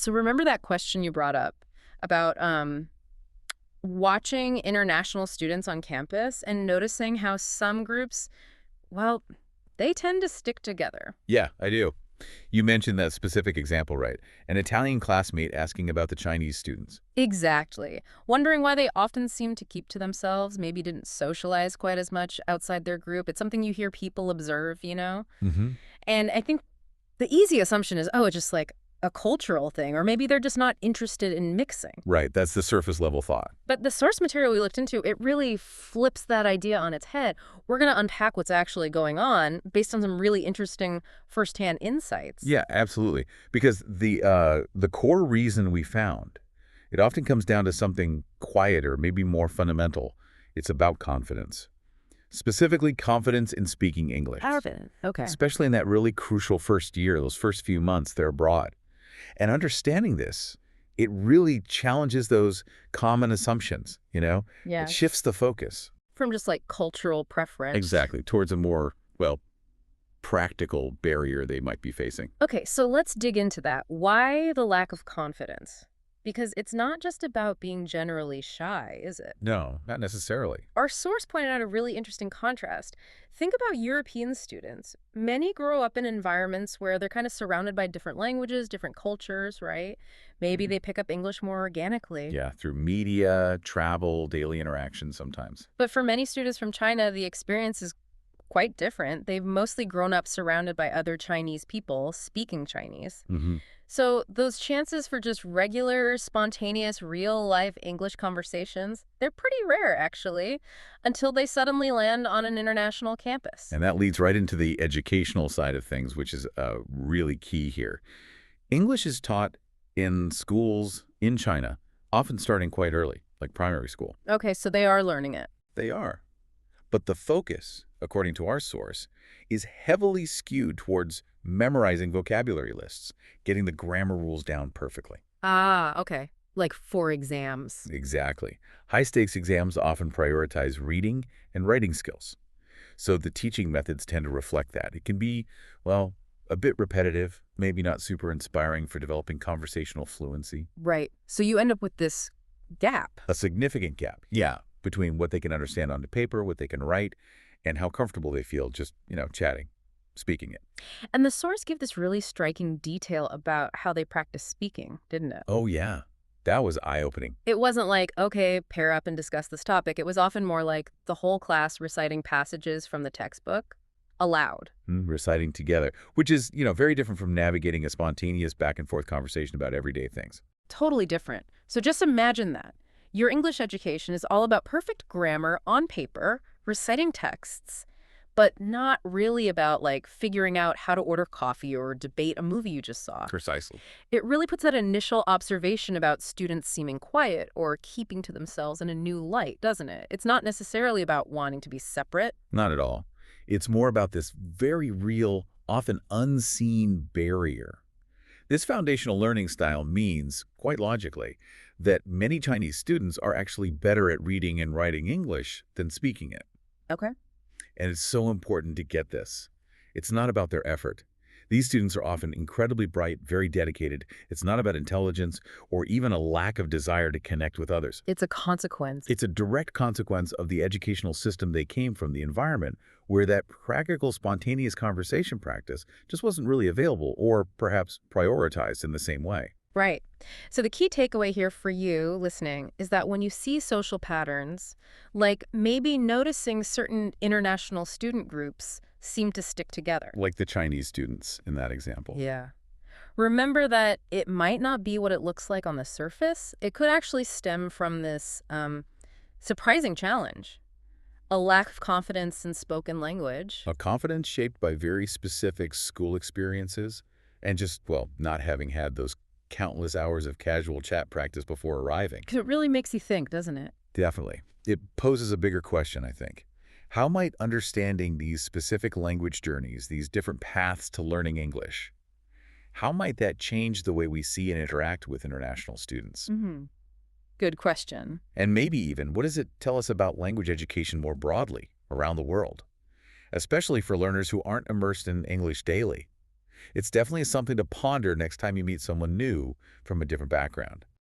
So remember that question you brought up about watching international students on campus and noticing how some groups, well, they tend to stick together. Yeah, I do. You mentioned that specific example, right? An Italian classmate asking about the Chinese students. Exactly. Wondering why they often seem to keep to themselves, maybe didn't socialize quite as much outside their group. It's something you hear people observe, you know? Hmm. And I think the easy assumption is, oh, it's just like a cultural thing, or maybe they're just not interested in mixing. Right, that's the surface level thought. But the source material we looked into, it really flips that idea on its head. We're going to unpack what's actually going on based on some really interesting firsthand insights. Yeah, absolutely. Because the core reason we found, it often comes down to something quieter, maybe more fundamental. It's about confidence. Specifically, confidence in speaking English. Confident. Okay. Especially in that really crucial first year, those first few months they're abroad. And understanding this, it really challenges those common assumptions, you know? It Yes. shifts the focus. From just like cultural preference. Exactly, towards a more, well, practical barrier they might be facing. Okay, so let's dig into that. Why the lack of confidence? Because it's not just about being generally shy, is it? No, not necessarily. Our source pointed out a really interesting contrast. Think about European students. Many grow up in environments where they're kind of surrounded by different languages, different cultures, right? Maybe they pick up English more organically. Yeah, through media, travel, daily interaction sometimes. But for many students from China, the experience is quite different. They've mostly grown up surrounded by other Chinese people speaking Chinese. Hmm. So those chances for just regular, spontaneous, real-life English conversations, they're pretty rare, actually, until they suddenly land on an international campus. And that leads right into the educational side of things, which is really key here. English is taught in schools in China, often starting quite early, like primary school. Okay, so they are learning it. They are. But the focus, according to our source, is heavily skewed towards memorizing vocabulary lists, getting the grammar rules down perfectly. Ah, okay. Like for exams. Exactly. High-stakes exams often prioritize reading and writing skills. So the teaching methods tend to reflect that. It can be, well, a bit repetitive, maybe not super inspiring for developing conversational fluency. Right. So you end up with this gap. A significant gap, yeah, between what they can understand on the paper, what they can write, and how comfortable they feel just, chatting, speaking it. And the source gave this really striking detail about how they practice speaking, didn't it? Oh, yeah. That was eye-opening. It wasn't like, okay, pair up and discuss this topic. It was often more like the whole class reciting passages from the textbook aloud. Reciting together, which is, very different from navigating a spontaneous back-and-forth conversation about everyday things. Totally different. So just imagine that. Your English education is all about perfect grammar on paper, reciting texts, but not really about like figuring out how to order coffee or debate a movie you just saw. Precisely. It really puts that initial observation about students seeming quiet or keeping to themselves in a new light, doesn't it? It's not necessarily about wanting to be separate. Not at all. It's more about this very real, often unseen barrier. This foundational learning style means, quite logically, that many Chinese students are actually better at reading and writing English than speaking it. Okay. And it's so important to get this. It's not about their effort. These students are often incredibly bright, very dedicated. It's not about intelligence or even a lack of desire to connect with others. It's a consequence. It's a direct consequence of the educational system they came from, the environment, where that practical, spontaneous conversation practice just wasn't really available or perhaps prioritized in the same way. Right. So the key takeaway here for you listening is that when you see social patterns, like maybe noticing certain international student groups seem to stick together. Like the Chinese students in that example. Yeah. Remember that it might not be what it looks like on the surface. It could actually stem from this surprising challenge, a lack of confidence in spoken language. A confidence shaped by very specific school experiences and just, well, not having had those countless hours of casual chat practice before arriving. Because it really makes you think, doesn't it? Definitely. It poses a bigger question, I think. How might understanding these specific language journeys, these different paths to learning English, how might that change the way we see and interact with international students? Good question. And maybe even, what does it tell us about language education more broadly around the world, especially for learners who aren't immersed in English daily? It's definitely something to ponder next time you meet someone new from a different background.